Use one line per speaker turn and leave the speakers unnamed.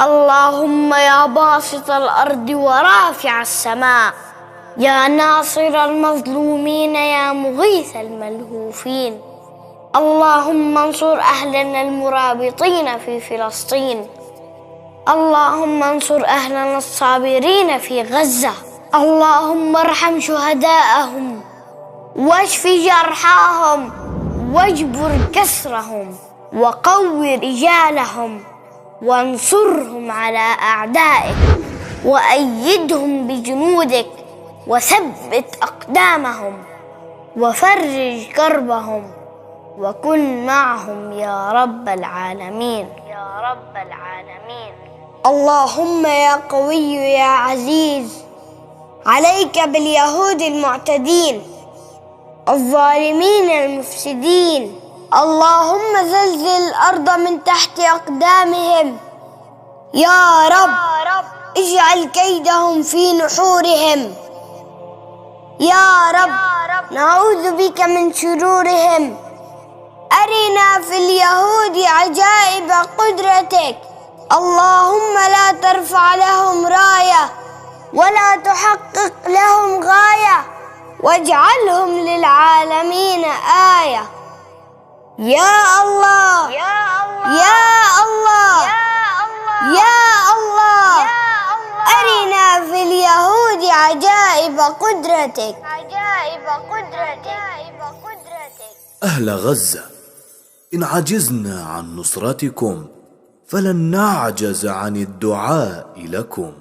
اللهم يا باسط الأرض ورافع السماء، يا ناصر المظلومين، يا مغيث الملهوفين، اللهم انصر أهلنا المرابطين في فلسطين، اللهم انصر أهلنا الصابرين في غزة، اللهم ارحم شهداءهم واشف جرحاهم واجبر كسرهم وقو رجالهم وانصرهم على أعدائك وأيدهم بجنودك وثبت أقدامهم وفرج كربهم وكن معهم يا رب العالمين يا رب العالمين. اللهم يا قوي يا عزيز، عليك باليهود المعتدين الظالمين المفسدين، اللهم زلزل الأرض من تحت أقدامهم يا رب، اجعل كيدهم في نحورهم يا رب، نعوذ بك من شرورهم. أرنا في اليهود عجائب قدرتك، اللهم لا ترفع لهم راية ولا تحقق لهم غاية، واجعلهم للعالمين آية يا الله يا الله يا الله يا الله. أرنا في اليهود عجائب قدرتك.
أهل غزة، إن عجزنا عن نصرتكم فلن نعجز عن الدعاء لكم.